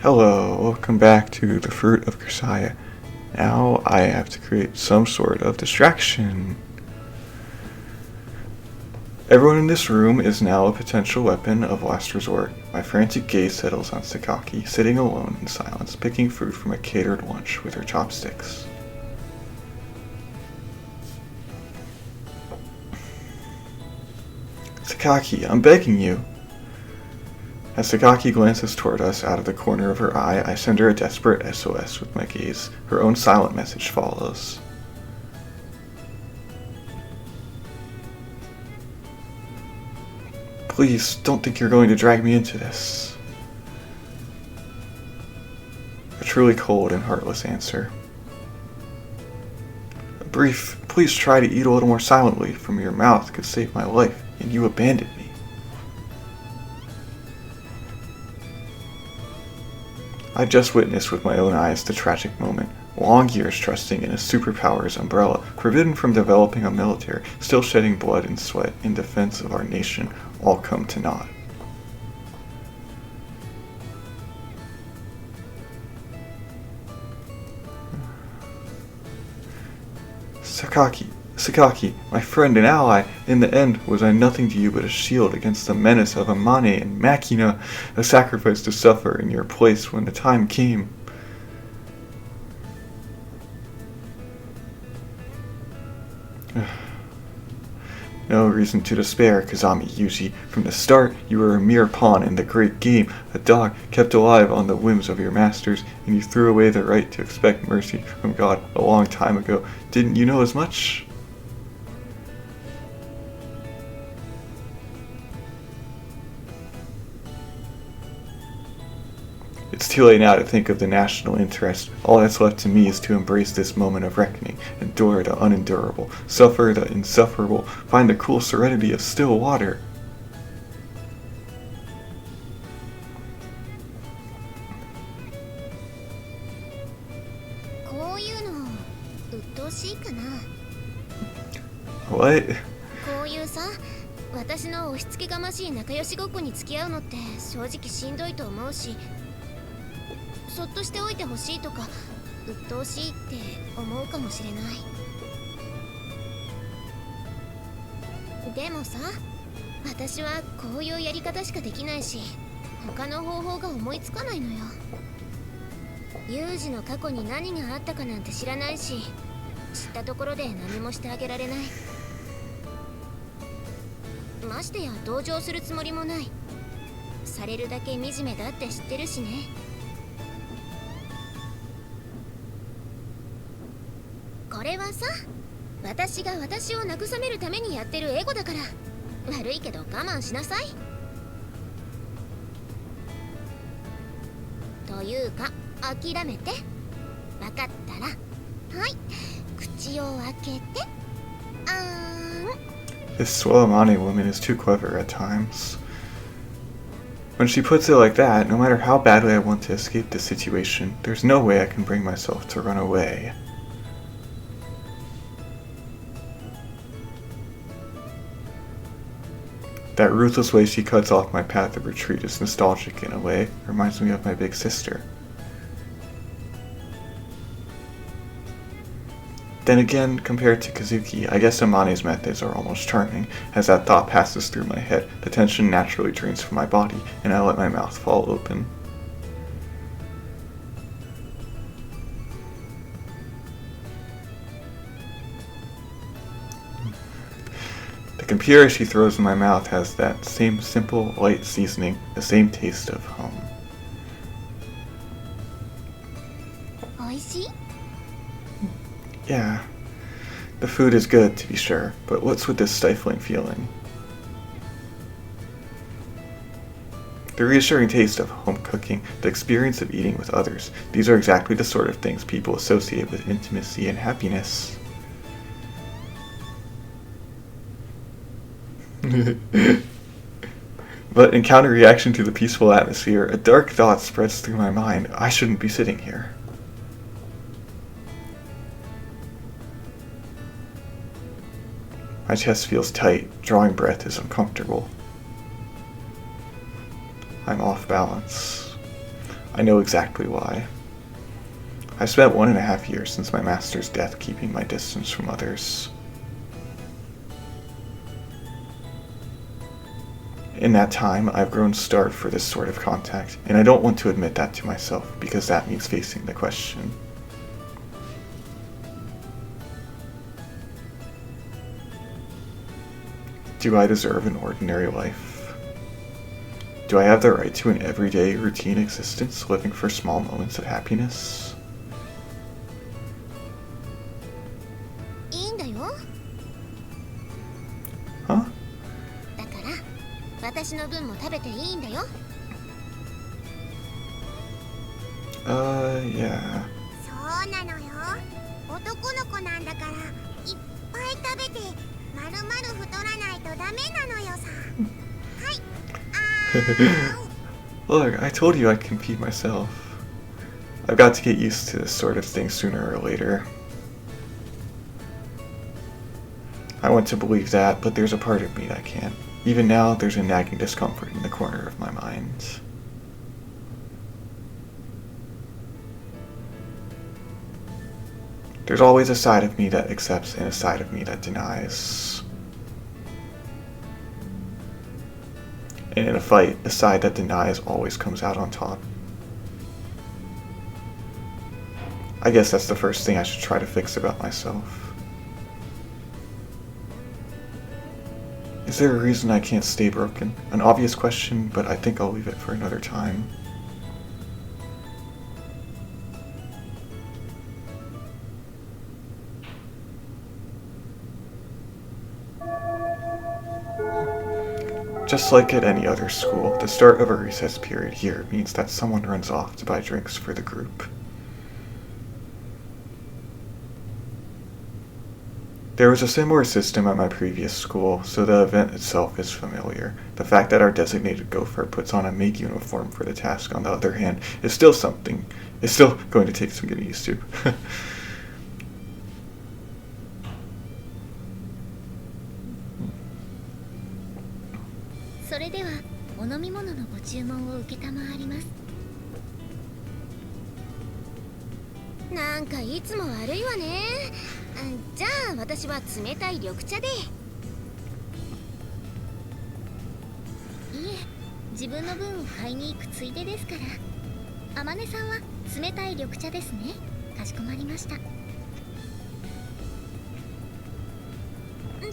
Hello, welcome back to the Fruit of Grisaia. Now I have to create some sort of distraction. Everyone in this room is now a potential weapon of last resort. My frantic gaze settles on Sakaki, sitting alone in silence, picking food from a catered lunch with her chopsticks. Sakaki, I'm begging you. As Sakaki glances toward us out of the corner of her eye, I send her a desperate SOS with my gaze. Her own silent message follows. Please, don't think you're going to drag me into this. A truly cold and heartless answer. A brief, please try to eat a little more silently from your mouth could save my life, and you abandoned me. I just witnessed with my own eyes the tragic moment. Long years trusting in a superpower's umbrella, forbidden from developing a military, still shedding blood and sweat in defense of our nation, all come to naught. Sakaki, my friend and ally, in the end was I nothing to you but a shield against the menace of Amane and Makina, a sacrifice to suffer in your place when the time came. No reason to despair, Kazami Yuuji. From the start, you were a mere pawn in the great game, a dog kept alive on the whims of your masters, and you threw away the right to expect mercy from God a long time ago. Didn't you know as much? It's too late now to think of the national interest. All that's left to me is to embrace this moment of reckoning, endure the unendurable, suffer the insufferable, find the cool serenity of still water. What? こういうさ、私の押し付けがましい仲良しごっこに付き合うのって正直しんどいと思うし、そっとしておいてほしいとか鬱陶しいって思うかもしれない。でもさ、私はこういうやり方しかできないし、他の方法が思いつかないのよ。ユージの過去に何があったかなんて知らないし、知ったところで何もしてあげられない。ましてや同情するつもりもない。されるだけ惨めだって知ってるしね。これはさ、私が私を慰めるためにやってるエゴだから、悪いけど我慢しなさい。というか諦めて。分かったら、はい、口を開けて。This Swalomane woman is too clever at times. When she puts it like that, no matter how badly I want to escape the situation, there's no way I can bring myself to run away. That ruthless way she cuts off my path of retreat is nostalgic in a way, reminds me of my big sister. Then again, compared to Kazuki, I guess Amane's methods are almost charming. As that thought passes through my head, the tension naturally drains from my body, and I let my mouth fall open. The computer she throws in my mouth has that same simple, light seasoning, the same taste of home. おいしい? Yeah, the food is good, to be sure, but what's with this stifling feeling? The reassuring taste of home cooking, the experience of eating with others, these are exactly the sort of things people associate with intimacy and happiness. But in counter-reaction to the peaceful atmosphere, a dark thought spreads through my mind. I shouldn't be sitting here. My chest feels tight, drawing breath is uncomfortable. I'm off balance. I know exactly why. I spent 1.5 years since my master's death keeping my distance from others. In that time, I've grown starved for this sort of contact, and I don't want to admit that to myself, because that means facing the question. Do I deserve an ordinary life? Do I have the right to an everyday, routine existence, living for small moments of happiness? いいんだよ。 Huh? だから私の分も食べていいんだよ。 Yeah. そうなのよ。男の子なんだからいっぱい食べてまるまる太らないとダメなのよさ。はい。Look, I told you I can feed myself. I've got to get used to this sort of thing sooner or later. I want to believe that, but there's a part of me that can't. Even now, there's a nagging discomfort in the corner of my mind. There's always a side of me that accepts and a side of me that denies. And in a fight, the side that denies always comes out on top. I guess that's the first thing I should try to fix about myself. Is there a reason I can't stay broken? An obvious question, but I think I'll leave it for another time. Just like at any other school, the start of a recess period here means that someone runs off to buy drinks for the group. There was a similar system at my previous school, so the event itself is familiar. The fact that our designated gopher puts on a maid uniform for the task, on the other hand, is still something. It's still going to take some getting used to. それではお飲み物のご注文を承ります。なんかいつも悪いわね。じゃあ私は冷たい緑茶で。いえ、自分の分を買いに行くついでですから。あまねさんは冷たい緑茶ですね。かしこまりました。じ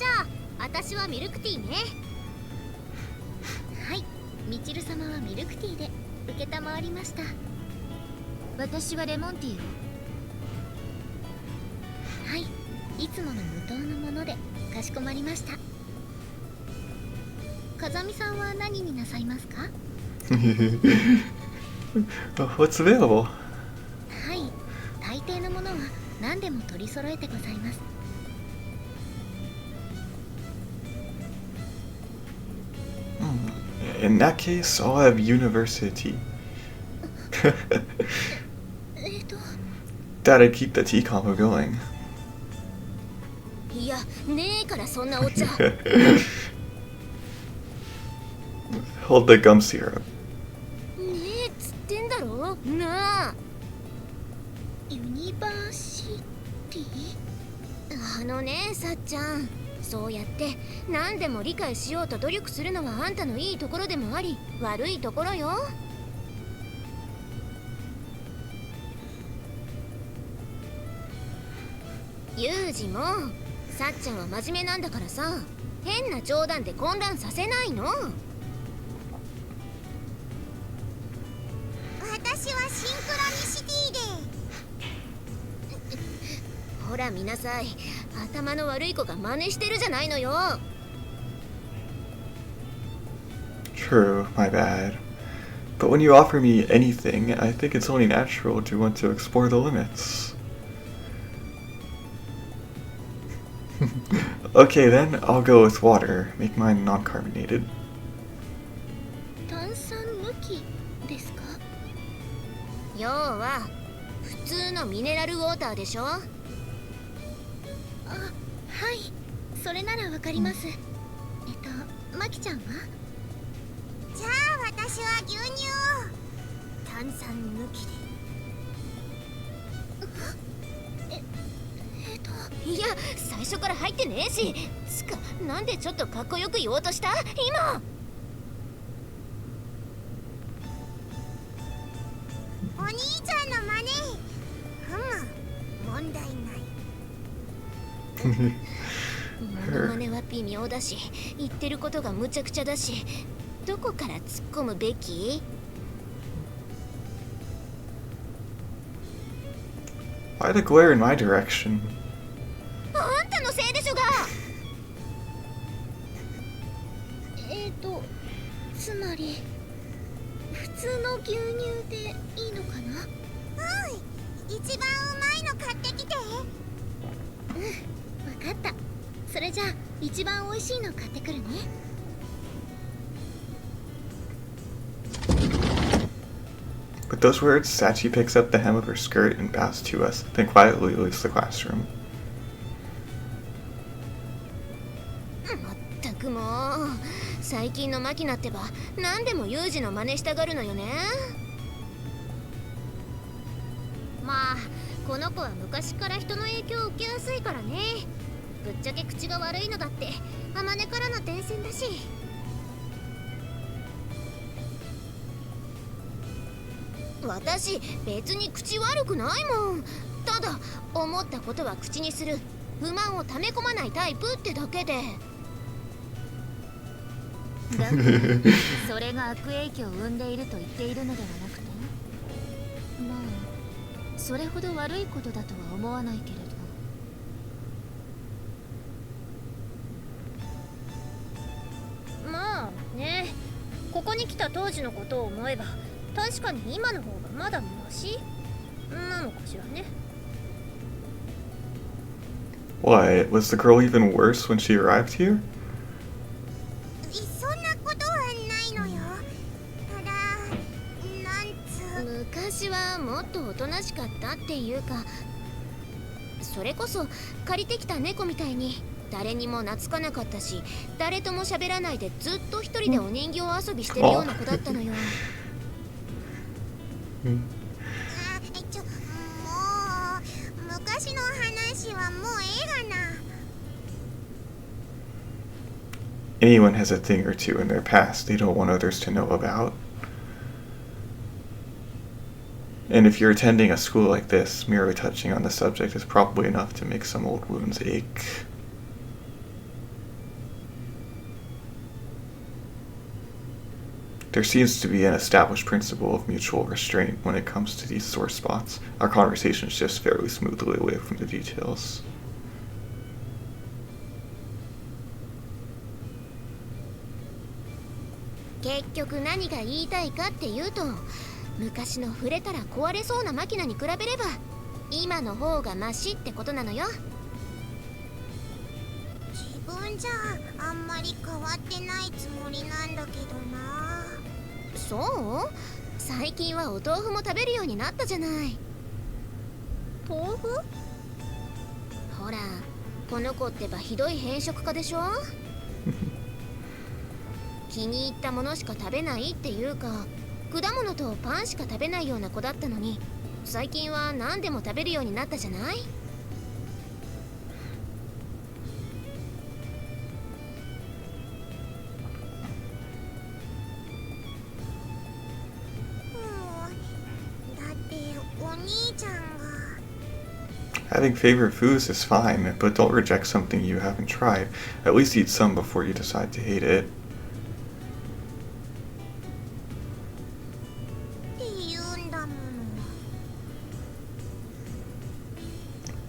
ゃあ私はミルクティーね。はい、みちる様はミルクティーで承りました。私はレモンティーを。はい、いつもの無糖のものでかしこまりました。風見さんは何になさいますか？ What's available? はい、大抵のものは何でも取り揃えてございます。In that case, I'll have university. That'd keep the tea combo going. いや、ねえからそんなお茶。Hold the gum syrup. ねえっつってんだろなあ。ユニバーシティ？ねえさっちゃん、そうやって何でも理解しようと努力するのはあんたのいいところでもあり悪いところよ。ユージもさっちゃんは真面目なんだからさ、変な冗談で混乱させないの。私はシンクロニシティで。ほら見なさい、頭の悪い子が真似してるじゃないのよ。 True, my bad. But when you offer me anything, I think it's only natural to want to explore the limits. Okay then, I'll go with water. Make mine non-carbonated. 炭酸抜きですか？要は普通のミネラルウォーターでしょ？あ、はい、それならわかります。マキちゃんは？じゃあ私は牛乳を。頼炭酸抜きで。いや、最初から入ってねえし。つか、なんでちょっとかっこよく言おうとした今。お兄ちゃんの真似。問題ない。モノマネは微妙だし、言ってることがむちゃくちゃだし、どこから突っ込むべき？ Why the glare in my direction? あんたのせいでしょが。つまり普通の牛乳でいいのかな？一番うまいの買ってきて。分かった。それじゃあ一番美味しいの買ってくるね。With those words, Sachi picks up the hem of her skirt and bows to us, then quietly leaves the classroom. まったくもう、最近のマキナってば何でもユージの真似したがるのよね。まあこの子は昔から人の影響を受けやすいからね。ぶっちゃけ口が悪いのだってあまねからの伝染だし。私別に口悪くないもん。ただ思ったことは口にする、不満を溜め込まないタイプってだけで。だからそれが悪影響を生んでいると言っているのではなくて、まあそれほど悪いことだとは思わないけれど。まあね、ここに来た当時のことを思えば確かに今の方がまだマシなのかしらね。 What? Was the girl even worse when she arrived here? そんなことはないのよ。ただなんつう、昔はもっとおとなしかったっていうか、それこそ借りてきた猫みたいに誰にも懐かなかったし、誰とも喋らないでずっと一人でお人形遊びしてるような子だったのよ。もう昔の話はもうええがな。 Anyone has a thing or two in their past they don't want others to know about. And if you're attending a school like this, merely touching on the subject is probably enough to make some old wounds ache. There seems to be an established principle of mutual restraint when it comes to these sore spots. Our conversation shifts fairly smoothly away from the details. 結局何が言いたいかっていうと、昔の触れたら壊れそうなマキナに比べれば今の方がマシってことなのよ。自分じゃあんまり変わってないつもりなんだけどな。そう？最近はお豆腐も食べるようになったじゃない。豆腐？ほら、この子ってばひどい偏食家でしょ。気に入ったものしか食べないっていうか、果物とパンしか食べないような子だったのに、最近は何でも食べるようになったじゃない。だってお兄ちゃんが。Having favorite foods is fine, but don't reject something you haven't tried. At least eat some before you decide to hate it.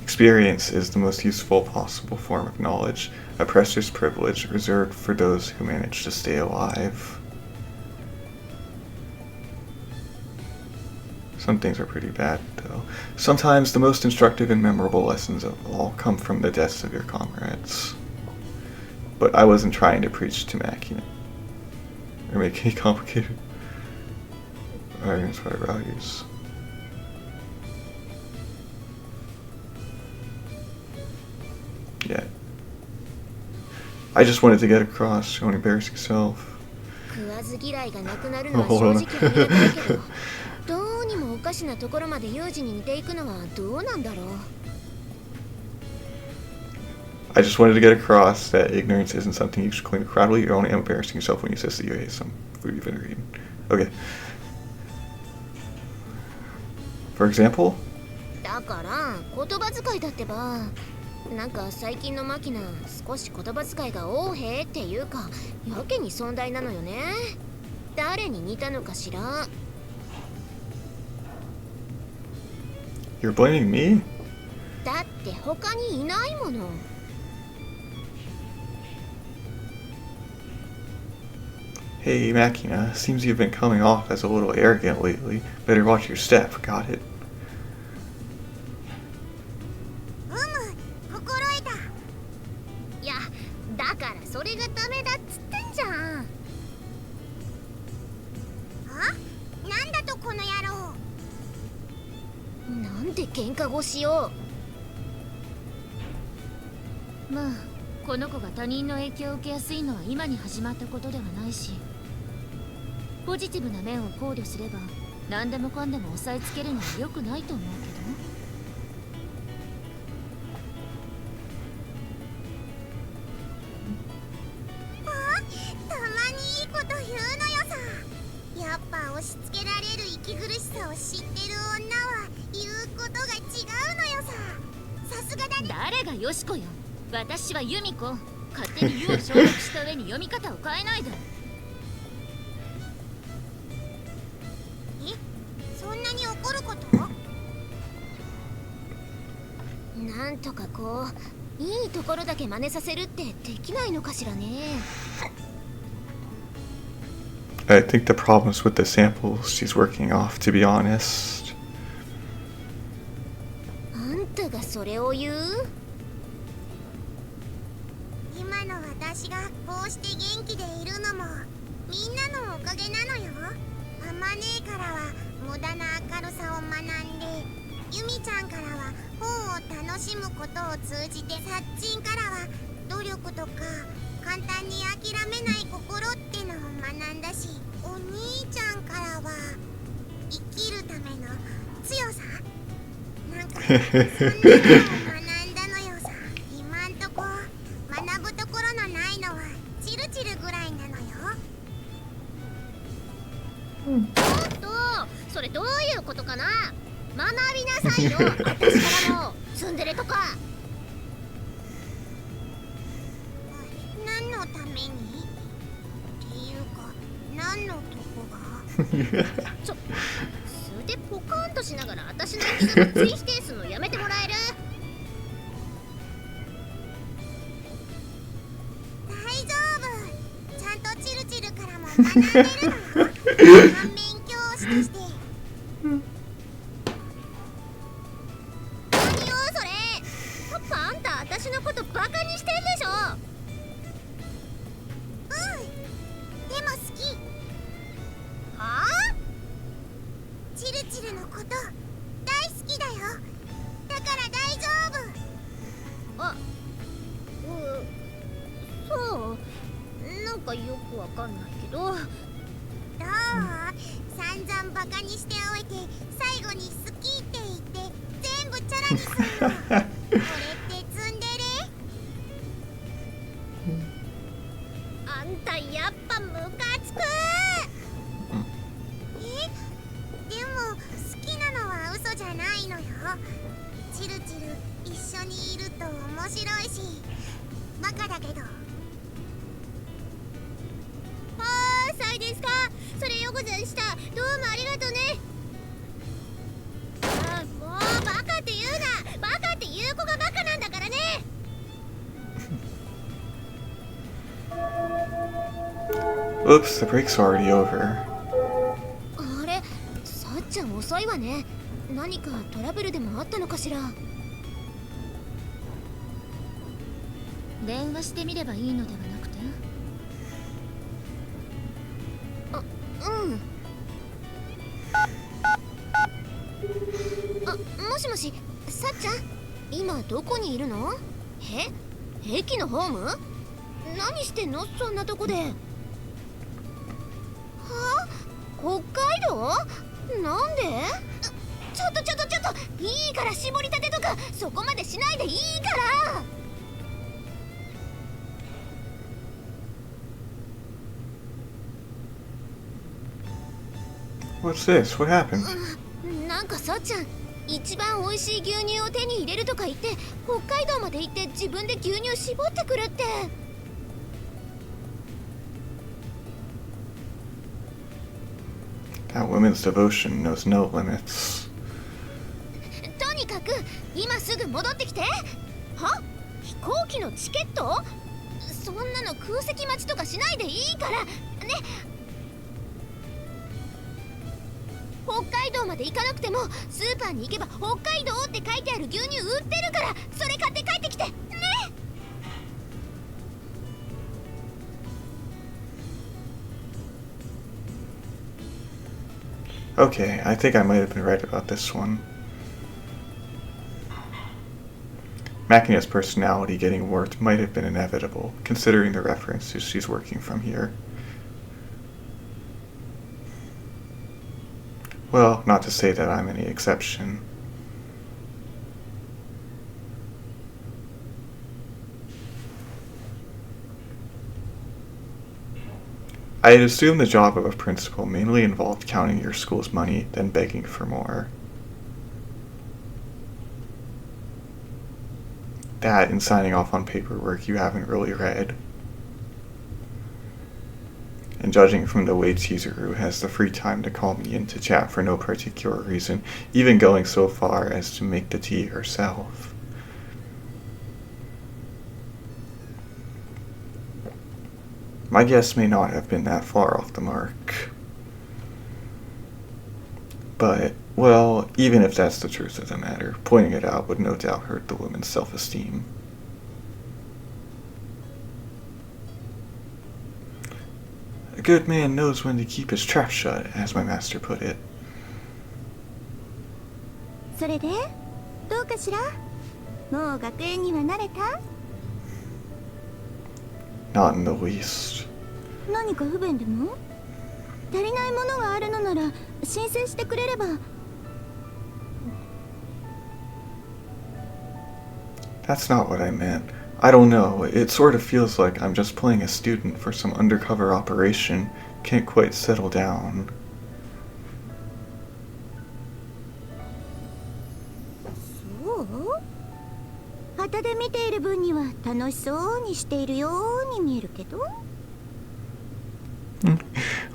Experience is the most useful possible form of knowledge, a precious privilege reserved for those who manage to stay alive. Some things are pretty bad, though. Sometimes the most instructive and memorable lessons of all come from the deaths of your comrades. But I wasn't trying to preach to Makina, or make any complicated arguments for our values. Yeah. I just wanted to get across, don't embarrass yourself. 食わず嫌いがなくなるのは正直ありがたいけど、どしなところまでユージに似ていくのはどうなんだろう。 I just wanted to get across that ignorance isn't something you should claim proudly. You're only embarrassing yourself when you insist that you hate some food you've been eating. Okay. For example? だから言葉遣いだってば。なんか最近のマキナ少し言葉遣いが横柄っていうかやけに尊大なのよね。誰に似たのかしら。 You're blaming me? だって他にいないもの。 Hey, Makina, seems you've been coming off as a little arrogant lately. Better watch your step, got it? 心得た。いや、だからそれがダメだっつってんじゃん。あ？なんだとこの野郎。なんで喧嘩腰を。まあこの子が他人の影響を受けやすいのは今に始まったことではないし、ポジティブな面を考慮すれば何でもかんでも押さえつけるのは良くないと思うけど。たまにいいこと言うのよさ。やっぱ押し付けられる息苦しさを知ってる女は言うことが違うのよさ。さすがだね。誰がよしこよ。私はユミコ。勝手に「ユ」を省略した上に読み方を変えないで。え、そんなに怒ること？なんとかこういいところだけ真似させるってできないのかしらね。 I think the problem's with the samples she's working off, to be honest. あんたがそれを言う？今の私がこうして元気でいるのもみんなのおかげなのよ。あまねえからは無駄な明るさを学んで、ユミちゃんからは本を楽しむことを通じて、サッチンからは努力とか簡単に諦めない心ってのを学んだし、お兄ちゃんからは生きるための強さなんかそんなのを学んだのよさ。今んとこ学ぶところのないのはチルチルぐらいなのよ。ちょっとそれどういうことかな。学びなさいよ私からもツンデレとか。何のためにっていうか何のとこが素でポカーンとしながら私の生き様追否定するのやめてもらえる？大丈夫、ちゃんとチルチルからも学んでるのよ。反面教師として。何よそれ。パパ、あんた私のことバカにしてんでしょ。でも好き。はあ？チルチルのこと大好きだよ。だから大丈夫。あ、そうなんかよくわかんないけど。どう？散々バカにしておいて最後に好きって言って全部チャラにするの。これってツンデレ？あんたやっぱムカつく。でも好きなのは嘘じゃないのよ。チルチル一緒にいると面白いし、バカだけど。そうですか。それよござんした。どうもありがとうね。もうバカって言うな。バカって言う子がバカなんだからね。Oops, the break's already over. あれ、さっちゃん遅いわね。何かトラブルでもあったのかしら。電話してみればいいのではなくて。もしもし、さっちゃん今どこにいるの？駅のホーム？何してんのそんなとこで。はあ？北海道？なんで？いいから絞りたてとかそこまでしないでいいから。What's this? What happened? なんかさっちゃん、一番美味しい牛乳を手に入れるとか言って北海道まで行って自分で牛乳絞ってくるって。That woman's devotion knows no limits. とにかく今すぐ戻ってきて。は？飛行機のチケット？そんなの空席待ちとかしないでいいからね。北海道まで行かなくてもスーパーに行けば北海道って書いてある牛乳売ってるから、それ買って帰ってきてね。Okay, I think I might have been right about this one. Makina's personality getting warped might have been inevitable, considering the references she's working from here. Well, not to say that I'm any exception. I had assumed the job of a principal mainly involved counting your school's money, then begging for more. That and signing off on paperwork you haven't really read. And judging from the way Chizuru has the free time to call me in to chat for no particular reason, even going so far as to make the tea herself. My guess may not have been that far off the mark. But, well, even if that's the truth of the matter, pointing it out would no doubt hurt the woman's self-esteem. A good man knows when to keep his trap shut, as my master put it. それでどうかしら？もう学園には慣れた？ Not in the least. 何か不便でも？足りないものがあるのなら申請してくれれば。That's not what I meant. I don't know, it sort of feels like I'm just playing a student for some undercover operation. Can't quite settle down. そう？旗で見ている分には楽しそうにしているように見えるけど。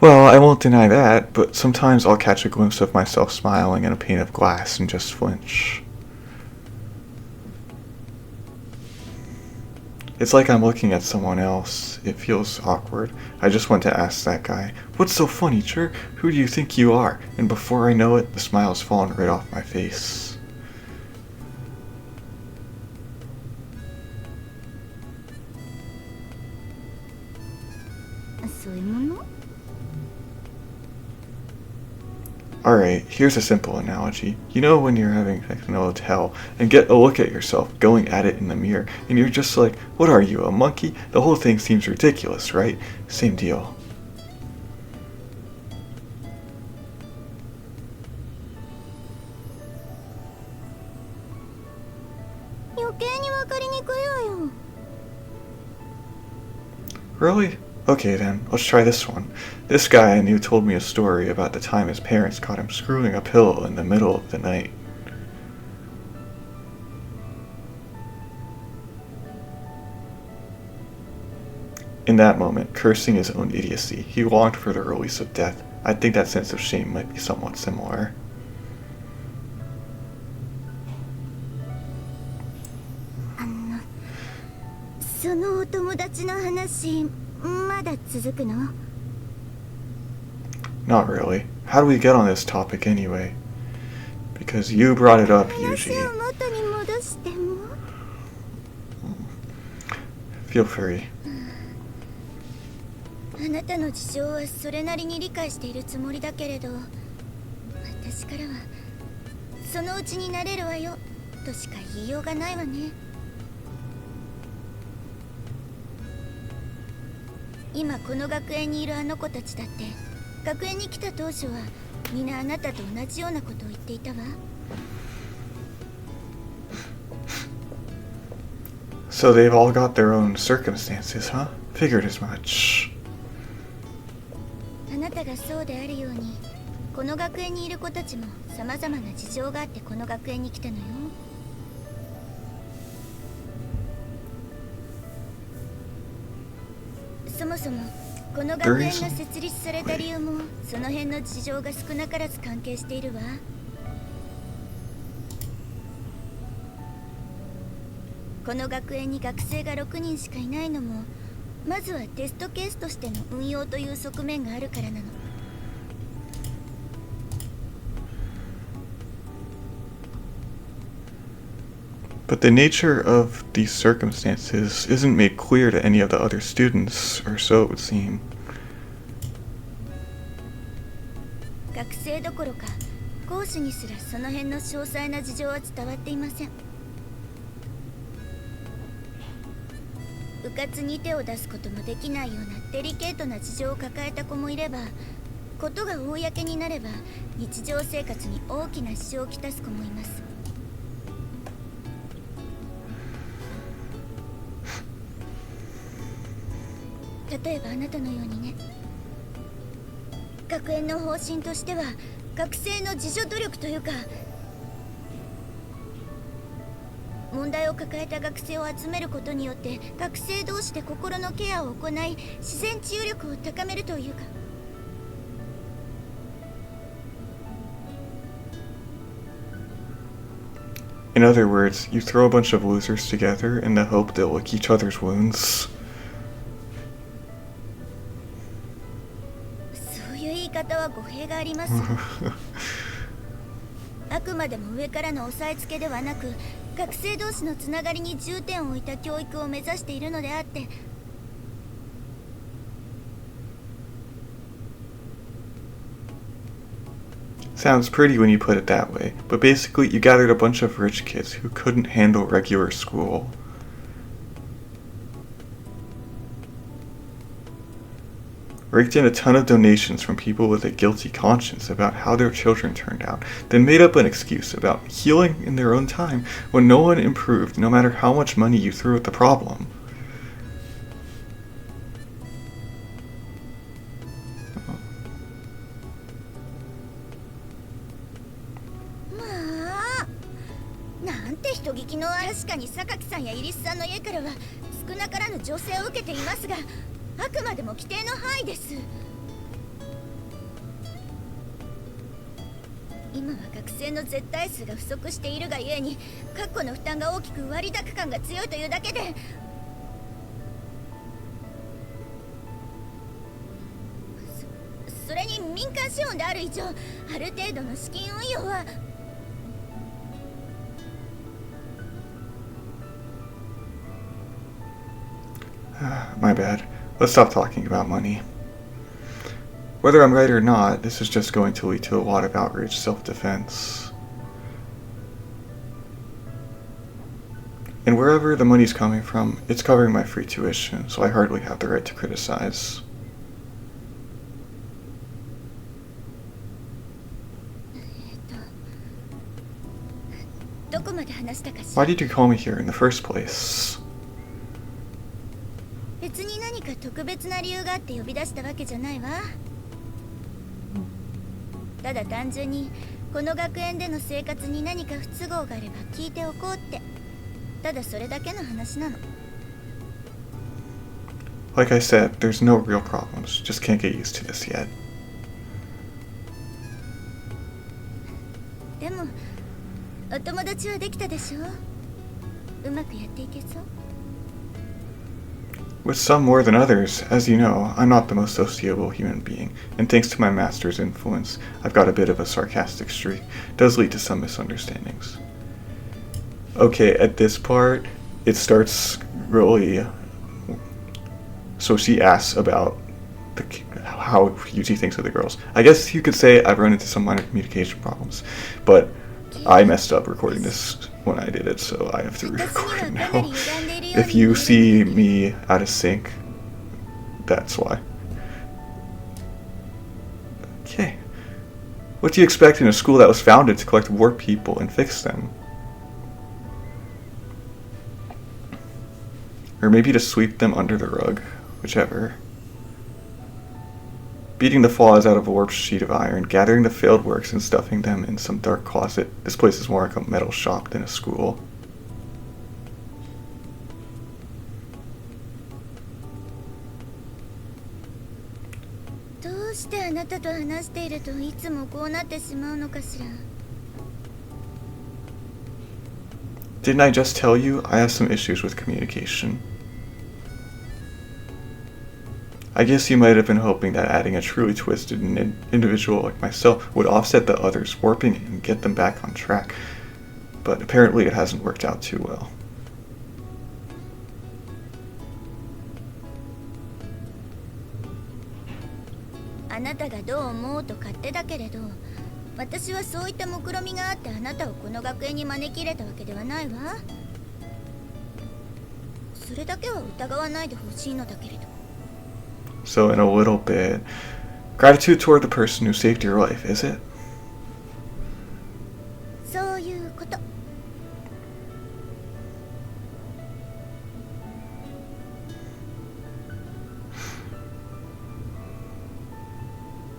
Well, I won't deny that, but sometimes I'll catch a glimpse of myself smiling in a pane of glass and just flinch. It's like I'm looking at someone else. It feels awkward. I just want to ask that guy, "What's so funny, jerk? Who do you think you are?" And before I know it, the smile's fallen right off my face. そういうもの？ Alright, here's a simple analogy. You know when you're having sex in a hotel and get a look at yourself going at it in the mirror and you're just like, what are you, a monkey? The whole thing seems ridiculous, right? Same deal. 余計にわかりにくいわよ。 Really? Okay then, let's try this one. This guy I knew told me a story about the time his parents caught him screwing a pillow in the middle of the night. In that moment, cursing his own idiocy, he longed for the release of death. I think that sense of shame might be somewhat similar. そのお友達の話、まだ続くの？ Not really. How do we get on this topic anyway? Because you brought it up, 話 Yuuji. を元に戻しても？ Feel free. あなたの事情はそれなりに理解しているつもりだけれど、私からはそのうちになれるわよとしか言いようがないわね。今この学園にいるあの子たちだって学園に来た当初はみんなあなたと同じようなことを言っていたわ。So they've all got their own circumstances, huh? Figured as much. あなたがそうであるように、この学園にいる子たちも様々な事情があってこの学園に来たのよ。そもそもこの学園が設立された理由もその辺の事情が少なからず関係しているわ。この学園に学生が6人しかいないのも、まずはテストケースとしての運用という側面があるからなの。But the nature of these circumstances isn't made clear to any of the other students, or so it would seem. 学生どころか講師にすらその辺の詳細な事情は伝わっていません。部活に手を出すこともできないようなデリケートな事情を抱えた子もいれば、ことが公になれば日常生活に大きな支障をきたす子もいます。例えばあなたのようにね、学園の方針としては学生の自助努力というか、問題を抱えた学生を集めることによって学生同士で心のケアを行い、自然治癒力を高めるというか。In other words, you throw a bunch of losers together in the hope they'll lick each other's wounds. そういう言い方は語弊があります。あくまでも上からの押さえつけではなく、学生同士のつながりに重点を置いた教育を目指しているのであって、Sounds pretty when you put it that way, but basically you gathered a bunch of rich kids who couldn't handle regular school. Raked in a ton of donations from people with a guilty conscience about how their children turned out, then made up an excuse about healing in their own time when no one improved, no matter how much money you threw at the problem.なんて人聞きの確かに榊さんやイリスさんの家からは少なからぬ助成を受けていますが、あくまでも規定の範囲です。今は学生の絶対数が不足しているがゆえに、確固の負担が大きく割高感が強いというだけで、それに民間資本である以上、ある程度の資金運用は。My bad. Let's stop talking about money. Whether I'm right or not, this is just going to lead to a lot of outraged self-defense. And wherever the money's coming from, it's covering my free tuition, so I hardly have the right to criticize. どこまで話したかしら。 Why did you call me here in the first place? 別に何か特別な理由があって呼び出したわけじゃないわ。ただ単純にこの学園での生活に何か不都合があれば聞いておこうって、ただそれだけの話なの。 Like I said, there's no real problems. Just can't get used to this yet. でもお友達はできたでしょ。うまくやっていけそう。 With some more than others, as you know, I'm not the most sociable human being, and thanks to my master's influence, I've got a bit of a sarcastic streak. It does lead to some misunderstandings. Okay, at this part, it starts really... So she asks about how Yuuji thinks of the girls. I guess you could say I've run into some minor communication problems, but I messed up recording this when I did it, so I have to re-record it now. If you see me out of sync, that's why. Okay. What do you expect in a school that was founded to collect warped people and fix them? Or maybe to sweep them under the rug, whichever. Beating the flaws out of a warped sheet of iron, gathering the failed works and stuffing them in some dark closet. This place is more like a metal shop than a school. どうしてあなたと話しているといつもこうなってしまうのかしら。 Didn't I just tell you I have some issues with communication? I guess you might have been hoping that adding a truly twisted individual like myself would offset the others, warping it and get them back on track. But apparently it hasn't worked out too well. あなたがどう思うと勝手だけれど、私はそういった目論見があってあなたをこの学園に招き入れたわけではないわ。それだけは疑わないでほしいのだけれど。 So in a little bit, gratitude toward the person who saved your life, is it? そういうこと。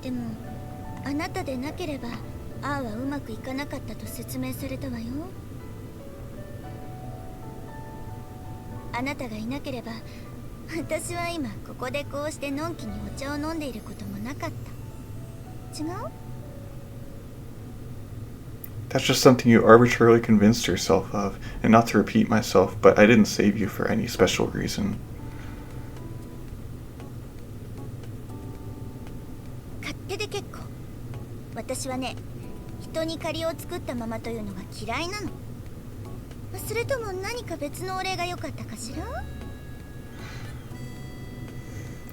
でもあなたでなければああはうまくいかなかったと説明されたわよ。あなたがいなければ私は今ここでこうしてのんきにお茶を飲んでいることもなかった。違う？ That's just something you arbitrarily convinced yourself of, and not to repeat myself, but I didn't save you for any special reason. 勝手で結構。私はね、人に借りを作ったままというのが嫌いなの。それとも何か別のお礼が良かったかしら？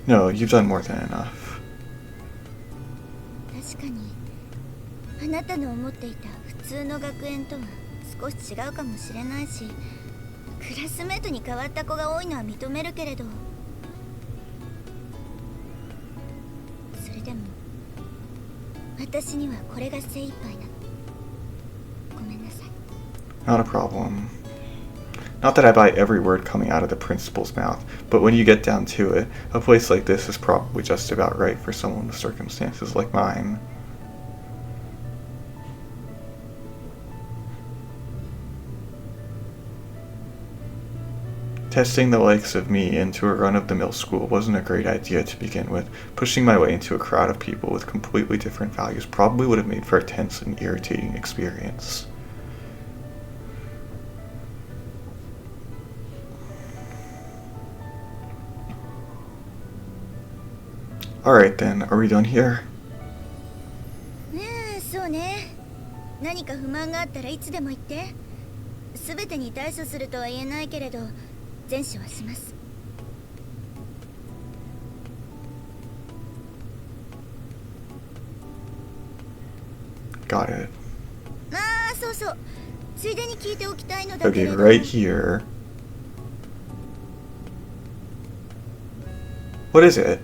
No, you've done more than enough. 確かにあなたの思っていた普通の学園とは少し違うかもしれないし、クラスメートに変わった子が多いのは認めるけれど、それでも私にはこれが精一杯なの。ごめんなさい。 Not a problem. Not that I buy every word coming out of the principal's mouth, but when you get down to it, a place like this is probably just about right for someone with circumstances like mine. Testing the likes of me into a run-of-the-mill school wasn't a great idea to begin with. Pushing my way into a crowd of people with completely different values probably would have made for a tense and irritating experience. Alright then, are we done here? そうね。何か不満があったらいつでも言って。すべてに対処するとは言えないけれど、善処はします。Got it. ああ、そうそう。ついでに聞いておきたいのだけ Okay, れど。 right here. What is it?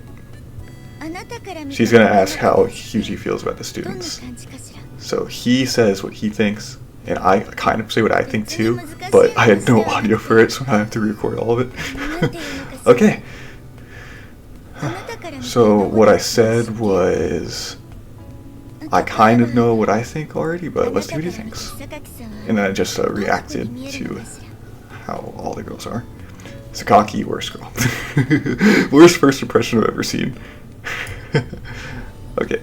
あなたから見た She's gonna ask how Yuuji feels about the どんな students. 感じかしら。 So he says what he thinks, and I kind of say what I think too, but I had no audio for it, so I have to record all of it. Okay. あなたから見た So what I said was, I kind of know what I think already, but let's see what he thinks. And then I just reacted to how all the girls are. Sakaki, worst girl. Worst first impression I've ever seen. Okay.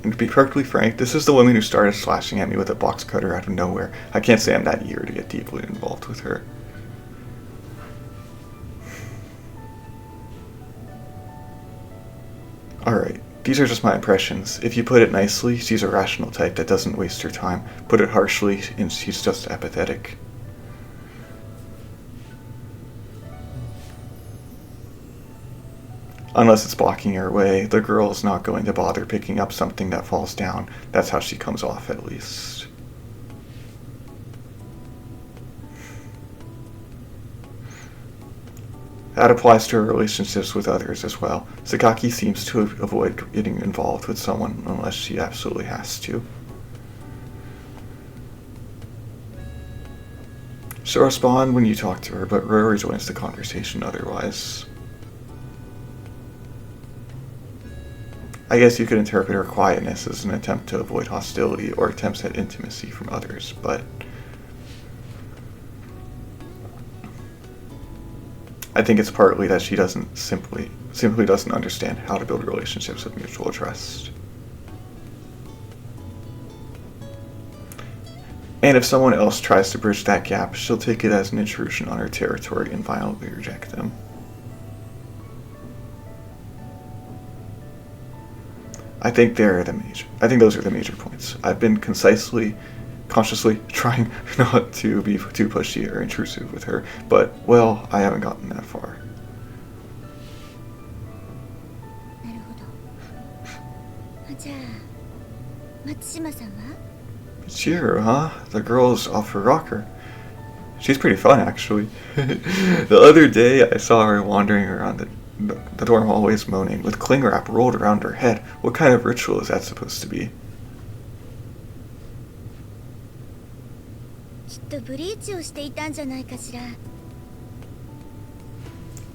And to be perfectly frank, this is the woman who started slashing at me with a box cutter out of nowhere. I can't say I'm that eager to get deeply involved with her. Alright, these are just my impressions. If you put it nicely, she's a rational type that doesn't waste her time. Put it harshly, and she's just apathetic. Unless it's blocking her way, the girl is not going to bother picking up something that falls down. That's how she comes off, at least. That applies to her relationships with others as well. Sakaki seems to avoid getting involved with someone unless she absolutely has to. She'll respond when you talk to her, but rarely joins the conversation otherwise. I guess you could interpret her quietness as an attempt to avoid hostility or attempts at intimacy from others, but I think it's partly that she doesn't simply doesn't understand how to build relationships with mutual trust. And if someone else tries to bridge that gap, she'll take it as an intrusion on her territory and violently reject them. I think those are the major points. I've been consciously trying not to be too pushy or intrusive with her, but, well, I haven't gotten that far. なるほど。じゃあ、松島さんは？ Chizuru, huh? The girl's off her rocker. She's pretty fun, actually. The other day, I saw her wandering around the dorm hallways moaning, with cling wrap rolled around her head. What kind of ritual is that supposed to be? きっとブリーチをしていたんじゃないかしら。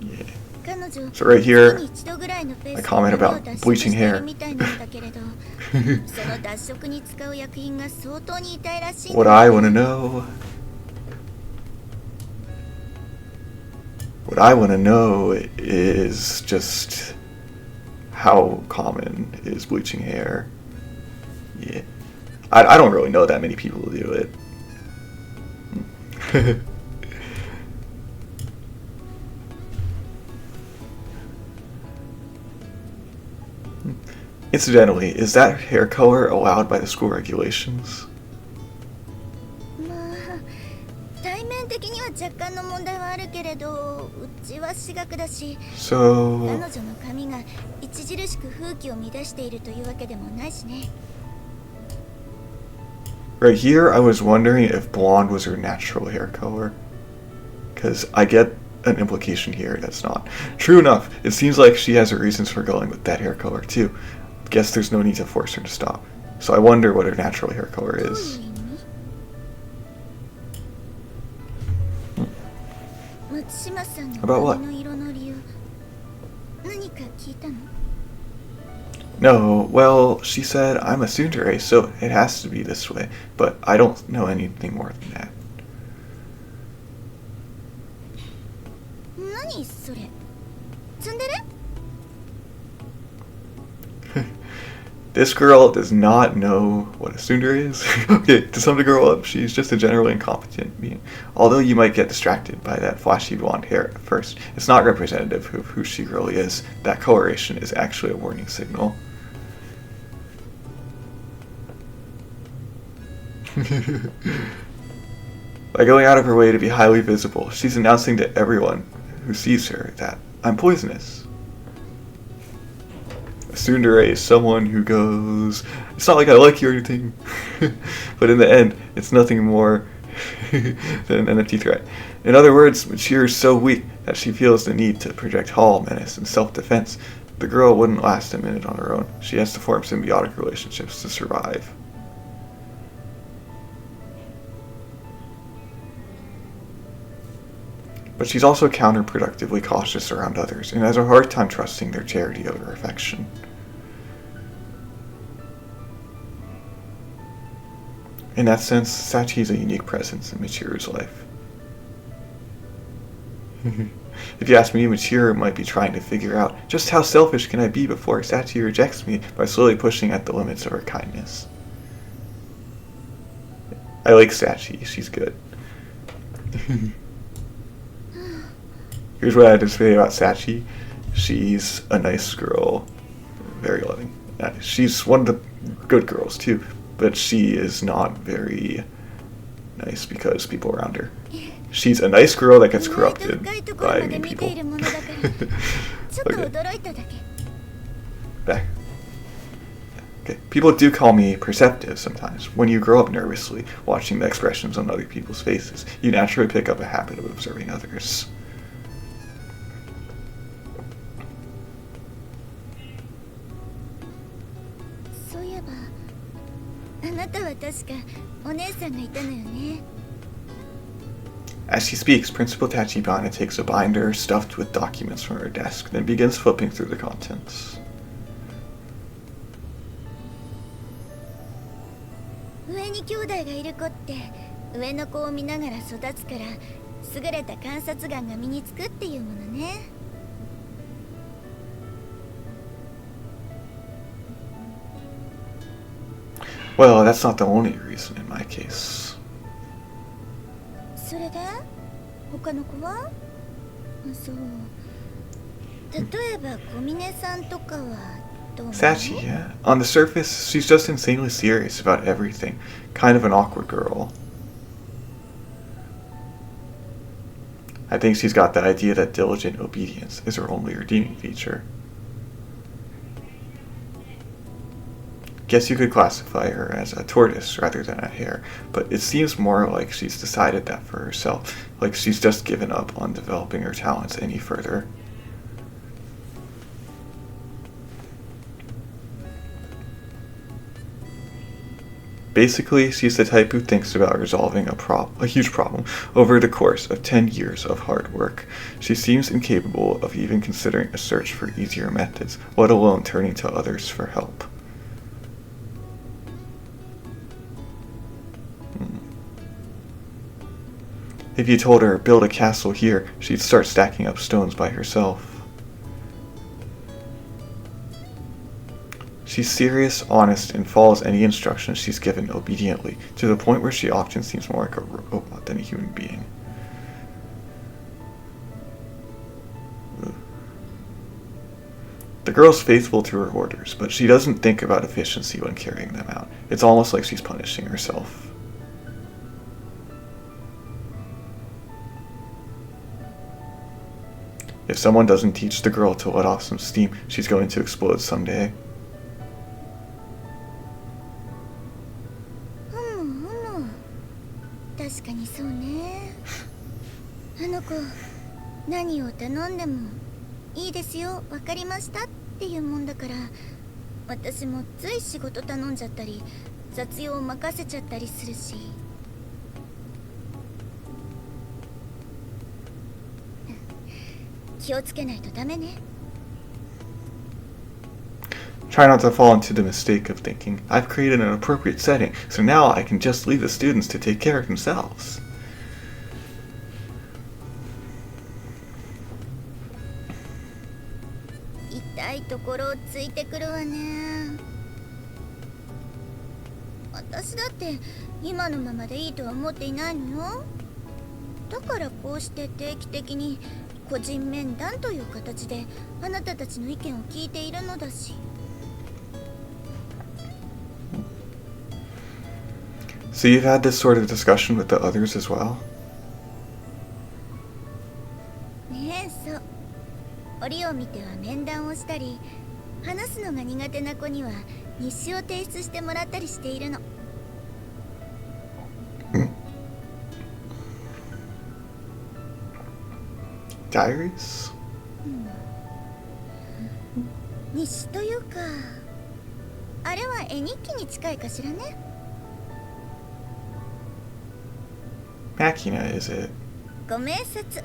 Yeah. 彼女、 So right here, 月に一度ぐらいのペース I で comment 髪を about 脱色 bleaching してい hair. るみたいなんだけれど、その脱色に使う薬品が相当に痛いらしいんだ What I want to know... What I want to know is just how common is bleaching hair. Yeah. I don't really know that many people who do it. Incidentally, is that hair color allowed by the school regulations? まあ、対面的には若干の問題はあるけれど、うちは私学だし、彼 So... 女の髪が著しく風紀を乱しているというわけでもないしね。 Right here, I was wondering if blonde was her natural hair color. Because I get an implication here that's not. True enough, it seems like she has her reasons for going with that hair color too. Guess there's no need to force her to stop. So I wonder what her natural hair color どういう is. 意味？松島さんの About what? 髪の色の理由、何か聞いたの？ No, well, she said I'm a tsundere, so it has to be this way. But I don't know anything more than that. 何それ？ツンデレ？ This girl does not know what a tsundere is. Okay, to sum the girl up, she's just a generally incompetent being. Although you might get distracted by that flashy blonde hair at first, it's not representative of who she really is. That coloration is actually a warning signal. By going out of her way to be highly visible, she's announcing to everyone who sees her that I'm poisonous. A tsundere is someone who goes, it's not like I like you or anything, but in the end, it's nothing more than an empty threat. In other words, Michiru is so weak that she feels the need to project hall menace and self-defense. The girl wouldn't last a minute on her own. She has to form symbiotic relationships to survive. But she's also counterproductively cautious around others and has a hard time trusting their charity over affection. In that sense, Sachi's a unique presence in Michiru's life. If you ask me, Michiru might be trying to figure out just how selfish can I be before Sachi rejects me by slowly pushing at the limits of her kindness. I like Sachi, she's good. Here's what I had to say about Sachi. She's a nice girl, very loving. She's one of the good girls too, but she is not very nice because people around her. She's a nice girl that gets corrupted by mean people. Back. Okay. People do call me perceptive sometimes. When you grow up nervously, watching the expressions on other people's faces, you naturally pick up a habit of observing others. あなたは確かお姉さんがいたのよね。 As she speaks, Principal Tachibana takes a binder stuffed with documents from her desk, then begins flipping through the contents. 上に兄弟がいる子って上の子を見ながら育つから優れた観察眼が身につくっていうものね。 Well, that's not the only reason in my case. それで他の子は？そう。例えば小峰さんとかはどう思う？ Sachi, yeah. On the surface, she's just insanely serious about everything. Kind of an awkward girl. I think she's got the idea that diligent obedience is her only redeeming feature. Guess you could classify her as a tortoise rather than a hare, but it seems more like she's decided that for herself, like she's just given up on developing her talents any further. Basically, she's the type who thinks about resolving a huge problem over the course of 10 years of hard work. She seems incapable of even considering a search for easier methods, let alone turning to others for help. If you told her, build a castle here, she'd start stacking up stones by herself. She's serious, honest, and follows any instructions she's given obediently, to the point where she often seems more like a robot than a human being. The girl's faithful to her orders, but she doesn't think about efficiency when carrying them out. It's almost like she's punishing herself. If someone doesn't teach the girl to let off some steam, she's going to explode someday. 確かにそうね。あの子何を頼んでもいいですよ、わかりましたっていうもんだから、私もつい仕事頼んじゃったり雑用を任せちゃったりするし。気をつけないとダメね。 Try not to fall into the mistake of thinking, I've created an appropriate setting, so now I can just leave the students to take care of themselves.痛いところをついてくるわね。私だって今のままでいいとは思っていないのよ。だからこうして定期的に個人面談という形であなたたちの意見を聞いているのだし。 So you've had this sort of discussion with the others as well? ねえ、そう。折を見ては面談をしたり、話すのが苦手な子には日誌を提出してもらったりしているの。Diaries? 日誌というか、あれは絵日記に近いかしらね。 Machina, is it? ご明察。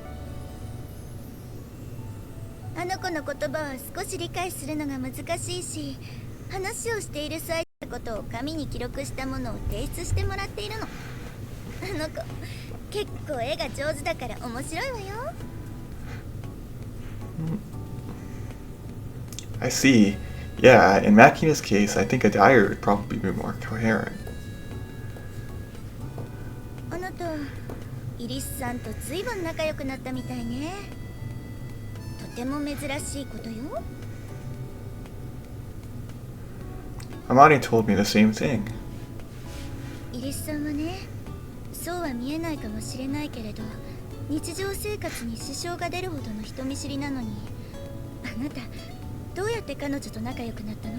あの子の言葉は少し理解するのが難しいし、話をしている際のことを紙に記録したものを提出してもらっているの。あの子、結構絵が上手だから面白いわよ。 I see. Yeah, in Machina's case, I think a diary would probably be more coherent. あなた、イリスさんとずいぶん仲良くなったみたいね。とても珍しいことよ。 Amani told me the same thing. イリスさんはね、そうは見えないかもしれないけれど、日常生活に支障が出るほどの人見知りなのに、あなたどうやって彼女と仲良くなったの？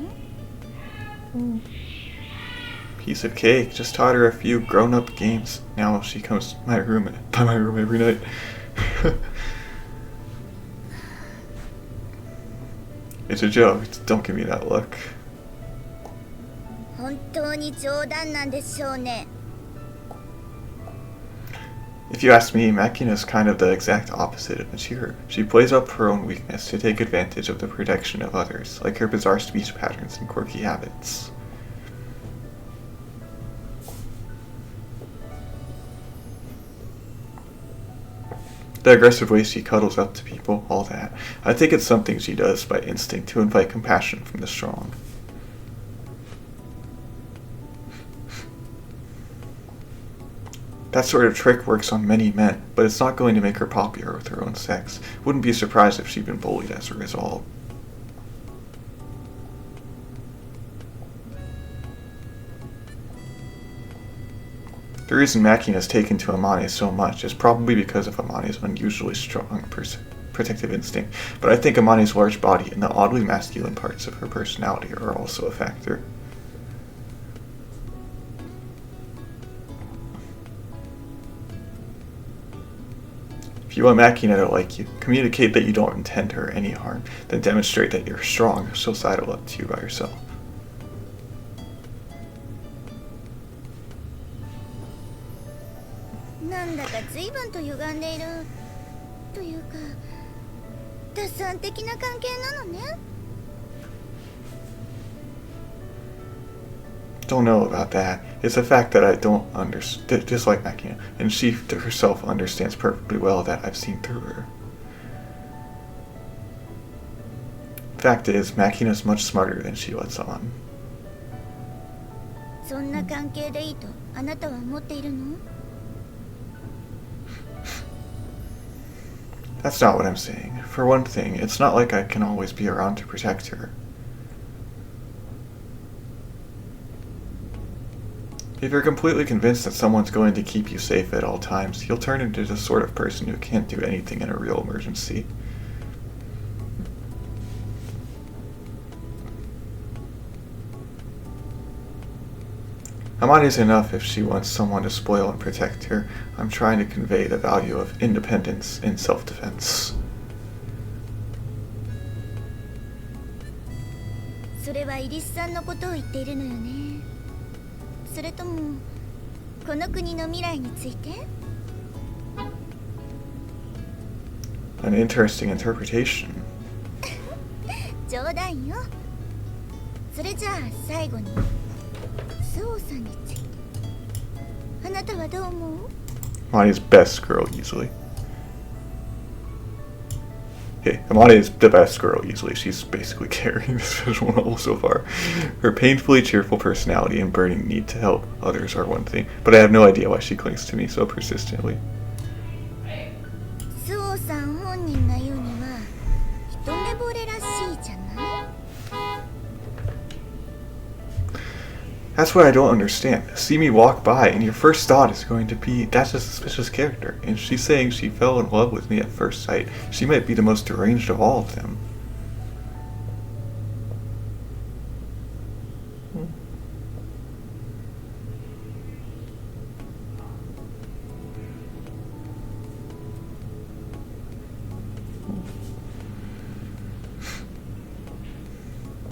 Piece of cake. Just taught her a few grown-up games. Now she comes to my room every night. It's a joke. Don't give me that look. ほ本当に冗談なんでしょうね。 If you ask me, Makina is kind of the exact opposite of mature. She plays up her own weakness to take advantage of the protection of others, like her bizarre speech patterns and quirky habits. The aggressive way she cuddles up to people, all that. I think it's something she does by instinct to invite compassion from the strong. That sort of trick works on many men, but it's not going to make her popular with her own sex. Wouldn't be surprised if she'd been bullied as a result. The reason Makina is taken to Amane so much is probably because of Amane's unusually strong protective instinct, but I think Amane's large body and the oddly masculine parts of her personality are also a factor. If you want Makina to like you, communicate that you don't intend her any harm, then demonstrate that you're strong, she'll sidle up to you by herself. なんだか随分と歪んでいるというか、打算的な関係なのね。 Don't know about that. It's a fact that I don't dislike Makina, and she herself understands perfectly well that I've seen through her. Fact is, Makina's much smarter than she lets on. そんな関係でいいとあなたは思っているの？ That's not what I'm saying. For one thing, it's not like I can always be around to protect her. If you're completely convinced that someone's going to keep you safe at all times, you'll turn into the sort of person who can't do anything in a real emergency. Amane's enough if she wants someone to spoil and protect her. I'm trying to convey the value of independence in self-defense. それはイリスさんのことを言っているのよね。それともこの国の未来について？ An interesting interpretation. 冗談よ。それじゃあ最後にスオさんについてあなたはどう思う？ Amane's best girl easily. Hey, Amane is the best girl easily. She's basically carrying this visual novel so far. Her painfully cheerful personality and burning need to help others are one thing, but I have no idea why she clings to me so persistently. スオさん本人が言うには一目惚れらしいじゃない？ That's what I don't understand. See me walk by, and your first thought is going to be, that's a suspicious character. And she's saying she fell in love with me at first sight. She might be the most deranged of all of them.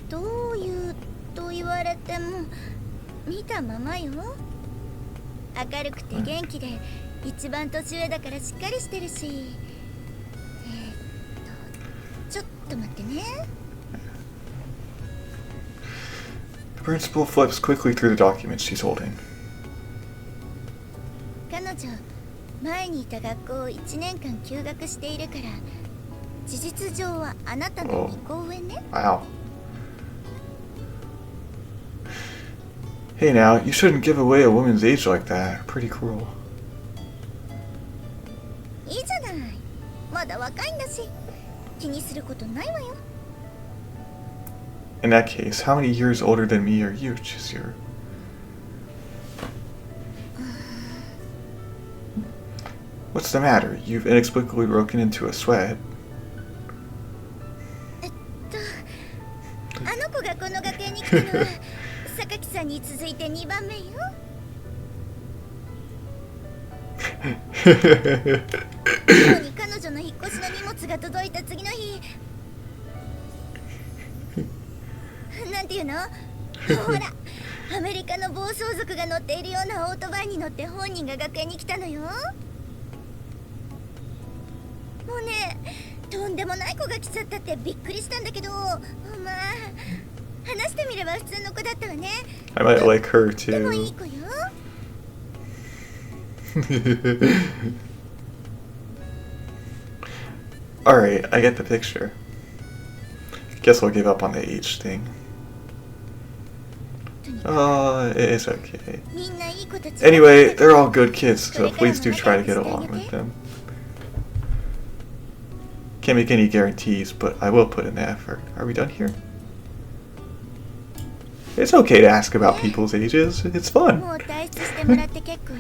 どういうと言われても見たままよ。明るくて元気で一番年上だからしっかりしてるし。ちょっと待ってね。 The principal flips quickly through the documents she's holding. 彼女前にいた学校を1年間休学しているから事実上はあなたの2個上ね。 Wow. Hey now, you shouldn't give away a woman's age like that. Pretty cruel. いいじゃない。まだ若いんだし気にすることないわよ。 In that case, how many years older than me are you, Chizuru? What's the matter? You've inexplicably broken into a sweat. あの子がこの学園に来たのは榊さんに続いて2番目よ。なのに彼女の引っ越しの荷物が届いた次の日なんていうの？ほら、アメリカの暴走族が乗っているようなオートバイに乗って本人が学園に来たのよ。もうね、とんでもない子が来ちゃったってびっくりしたんだけど、まあ話してみれば普通の子だったわね。 I might like her でも too. いい子よ。Alright, I get the picture. Guess I'll give up on the age thing. It's okay. みんないい子たち。 Anyway, they're all good kids, so please do try to get along with them. Can't make any guarantees, but I will put in the effort. Are we done here? It's okay to ask about people's ages. It's fun. もう退出してもらって結構よ。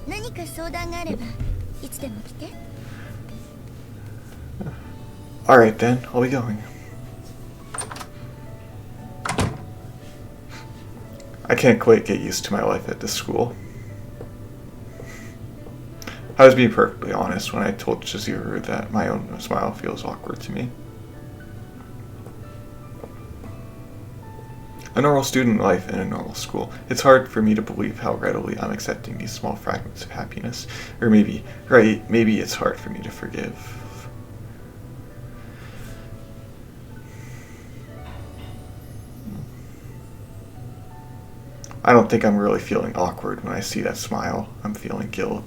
何か相談があればいつでも来て。 Alright then, I'll be going. I can't quite get used to my life at this school. I was being perfectly honest when I told Chizuru that my own smile feels awkward to me. A normal student life in a normal school. It's hard for me to believe how readily I'm accepting these small fragments of happiness. Or maybe it's hard for me to forgive. I don't think I'm really feeling awkward when I see that smile. I'm feeling guilt.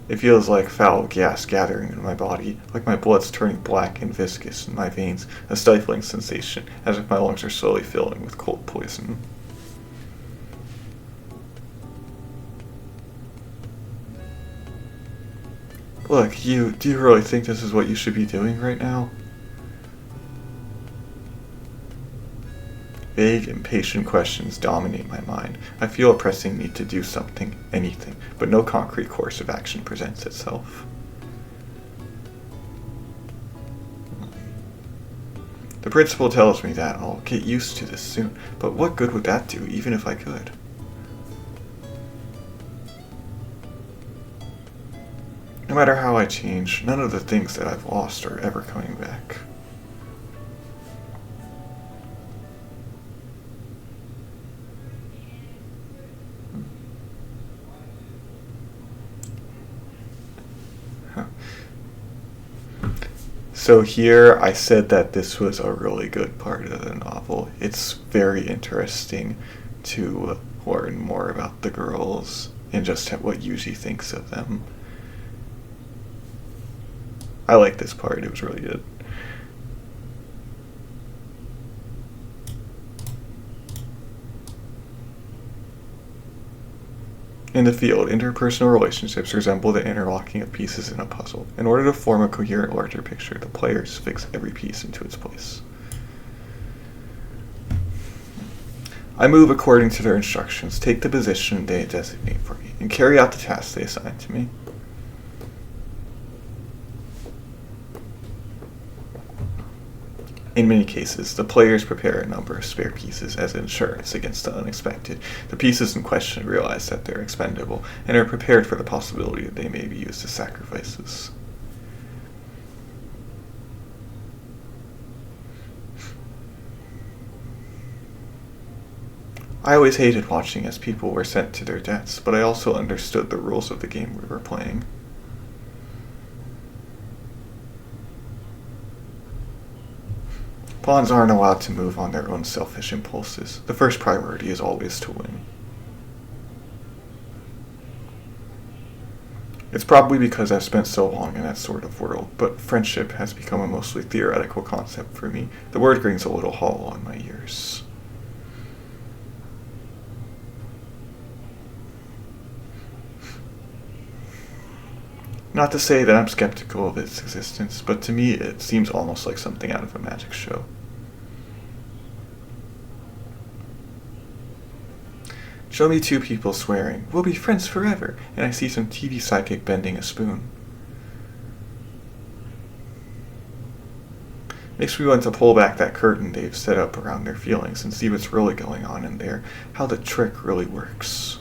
It feels like foul gas gathering in my body, like my blood's turning black and viscous in my veins, a stifling sensation, as if my lungs are slowly filling with cold poison. Look, do you really think this is what you should be doing right now? Vague, impatient questions dominate my mind. I feel a pressing need to do something, anything, but no concrete course of action presents itself. The principal tells me that I'll get used to this soon, but what good would that do, even if I could? No matter how I change, none of the things that I've lost are ever coming back. So here I said that this was a really good part of the novel. It's very interesting to learn more about the girls and just what Yuuji thinks of them. I like this part, it was really good. In the field, interpersonal relationships resemble the interlocking of pieces in a puzzle. In order to form a coherent larger picture, the players fix every piece into its place. I move according to their instructions, take the position they designate for me, and carry out the tasks they assign to me. In many cases, the players prepare a number of spare pieces as insurance against the unexpected. The pieces in question realize that they're expendable and are prepared for the possibility that they may be used as sacrifices. I always hated watching as people were sent to their deaths, but I also understood the rules of the game we were playing. Pawns aren't allowed to move on their own selfish impulses. The first priority is always to win. It's probably because I've spent so long in that sort of world, but friendship has become a mostly theoretical concept for me. The word rings a little hollow on my ears. Not to say that I'm skeptical of its existence, but to me it seems almost like something out of a magic show. Show me two people swearing, "We'll be friends forever," and I see some TV sidekick bending a spoon. Makes me want to pull back that curtain they've set up around their feelings and see what's really going on in there, how the trick really works.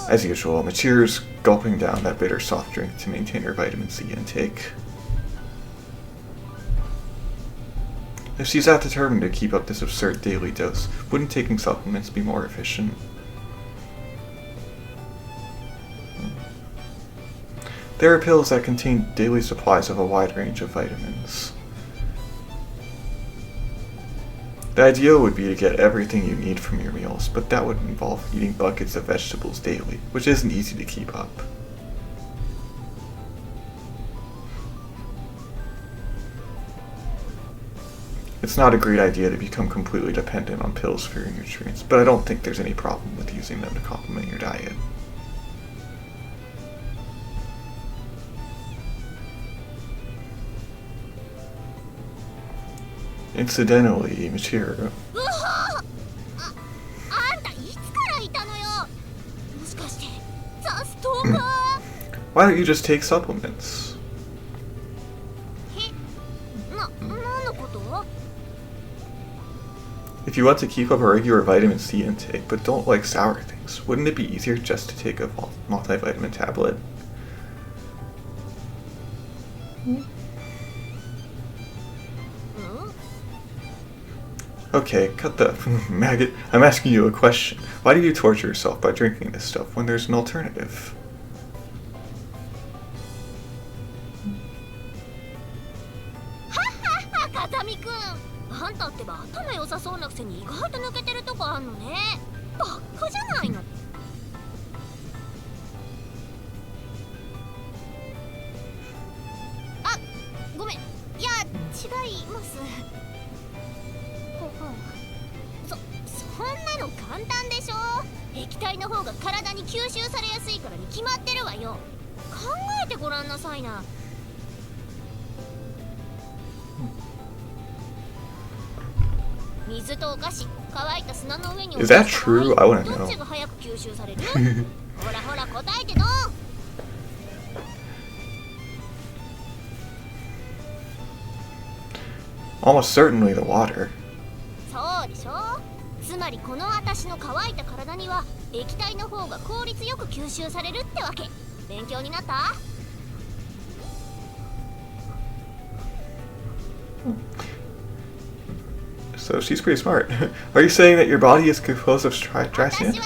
As usual, Michiru's gulping down that bitter soft drink to maintain her vitamin C intake. If she's that determined to keep up this absurd daily dose, wouldn't taking supplements be more efficient? There are pills that contain daily supplies of a wide range of vitamins. The ideal would be to get everything you need from your meals, but that would involve eating buckets of vegetables daily, which isn't easy to keep up. It's not a great idea to become completely dependent on pills for your nutrients, but I don't think there's any problem with using them to complement your diet. Incidentally, Michiru. Why don't you just take supplements? If you want to keep up a regular vitamin C intake, but don't like sour things, wouldn't it be easier just to take a multivitamin tablet? Okay, cut the maggot. I'm asking you a question. Why do you torture yourself by drinking this stuff when there's an alternative? Is that true? I want to know. Almost certainly the water. So she's pretty smart. Are you saying that your body is composed of dry sand?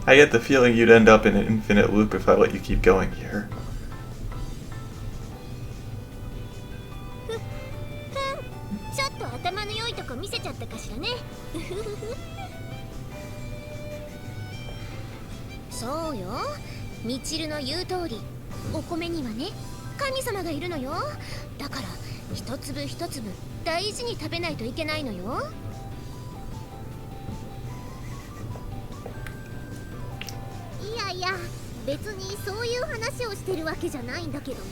I get the feeling you'd end up in an infinite loop if I let you keep going here. Soよ、みちるの言う通り、お米にはね、神様がいるのよ。だから一粒一粒大事に食べないといけないのよ。いや、別にそういう話をしてるわけじゃないんだけどね。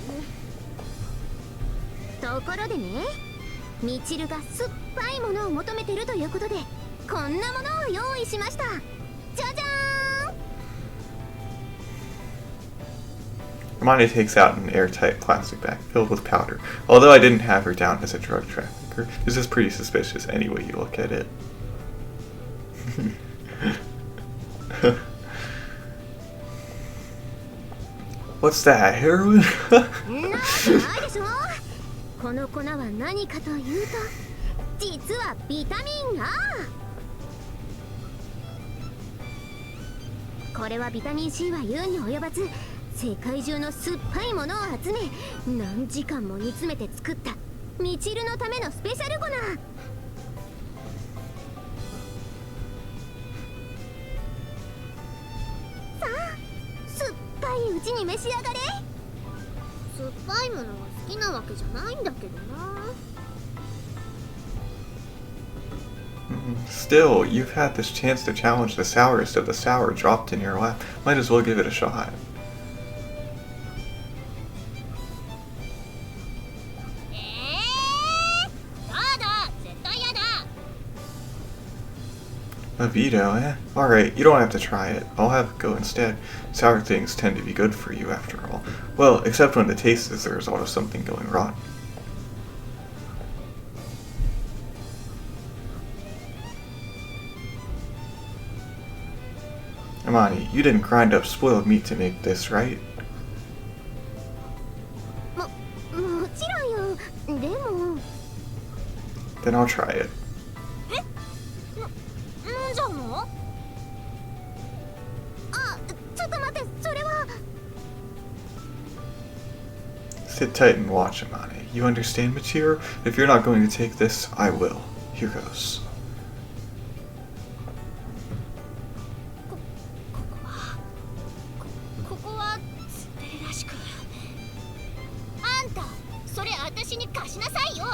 ところでね、みちるが酸っぱいものを求めてるということで、こんなものを用意しました。じゃじゃーん。Hermione takes out an airtight plastic bag filled with powder. Although I didn't have her down as a drug trafficker, this is pretty suspicious any way you look at it. What's that, heroin? ないでしょ。この粉は何かというと、実はビタミン A。これはビタミン C は言うに及ばず、世界中の酸っぱいものを集め、何時間も煮詰めて作ったみちるのためのスペシャル粉。さあ、酸っぱいうちに召し上がれ。酸っぱいものが好きなわけじゃないんだけどな。Still, you've had this chance to challenge the sourest of the sour dropped in your lap. Might as well give it a shot. A veto, eh? Alright, you don't have to try it. I'll have it go instead. Sour things tend to be good for you, after all. Well, except when the taste is the result of something going wrong. Amani, you didn't grind up spoiled meat to make this, right? もちろんよ。でも Then I'll try it. なんじゃの？あ、ちょっと待って、それは。 Sit tight and watch, Amani. You understand, Machiro? If you're not going to take this, I will. Here goes. ここはステらしく。あんた、それ私に貸しなさいよ。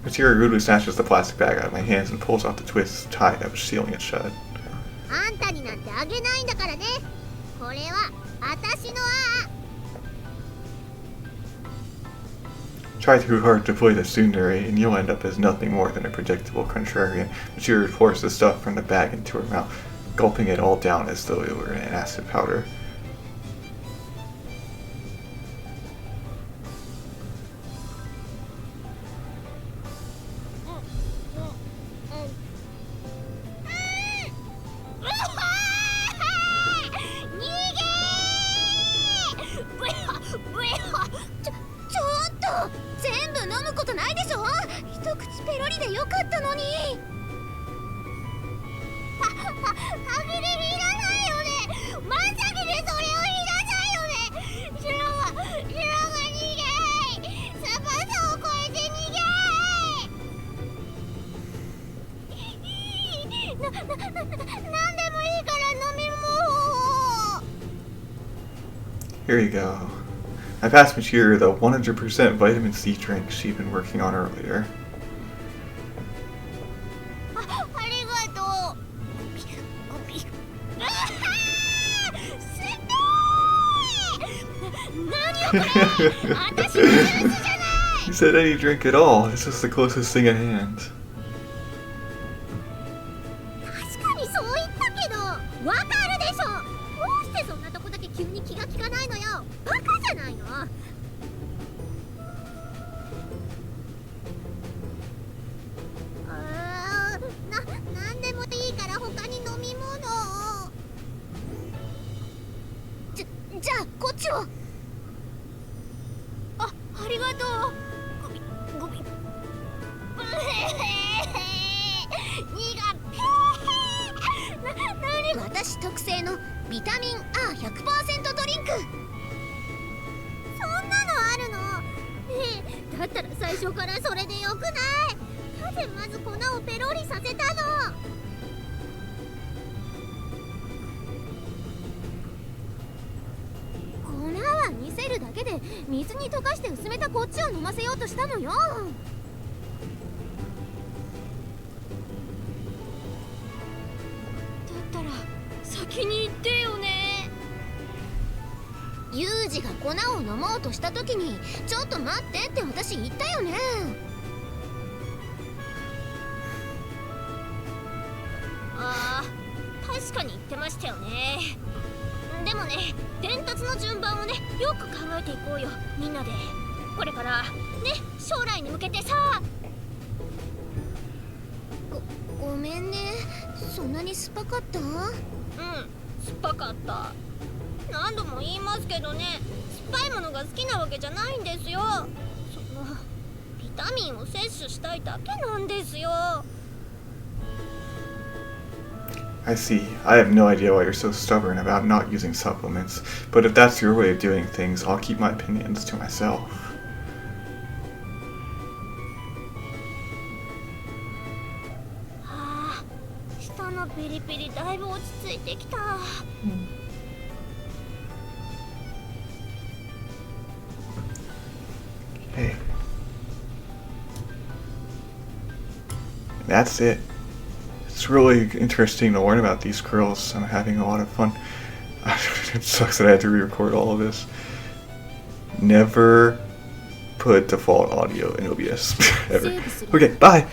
Machiro rudely snatches the plastic bag out of my hands and pulls off the twist tie that was sealing it shut. あんたになんてあげないんだからね。これは私のTry too hard to play the tsundere, and you'll end up as nothing more than a predictable contrarian. Machiro pours the stuff from the bag into her mouth, gulping it all down as though it were an acid powder. Here you go. I passed Machiro the 100% vitamin C drink she'd been working on earlier. ありがとう。何よこれ。私のジュースじゃない。 You said any drink at all. It's just the closest thing at hand. 確かにそう言ったけど、わかるでしょ。どうしてそんなとこだけ急に気が利かないのよ。バカじゃないの。なんでもいいから他に飲み物を。じゃあこっちを。ありがとう。ごみ。私特製のビタミン A100% ドリンク。そんなのあるの？だったら最初からそれでよくない？なぜまず粉をペロリさせたの？粉は見せるだけで水に溶かして薄めたこっちを飲ませようとしたのよ。だったら先に言ってよね。ユージが粉を飲もうとした時にちょっと待ってって私言ったよね。確かに言ってましたよね。でもね、伝達の順番をね、よく考えていこうよ、みんなで。これからね、将来に向けてさ。ごめんね、そんなに酸っぱかった？うん、酸っぱかった。何度も言いますけどね、酸っぱいものが好きなわけじゃないんですよ。そのビタミンを摂取したいだけなんですよ。I see. I have no idea why you're so stubborn about not using supplements, but if that's your way of doing things, I'll keep my opinions to myself. 舌のピリピリだいぶ落ち着いてきた。that's it. It's really interesting to learn about these girls. I'm having a lot of fun. It sucks that I had to re-record all of this. Never put default audio in OBS ever. Okay, bye!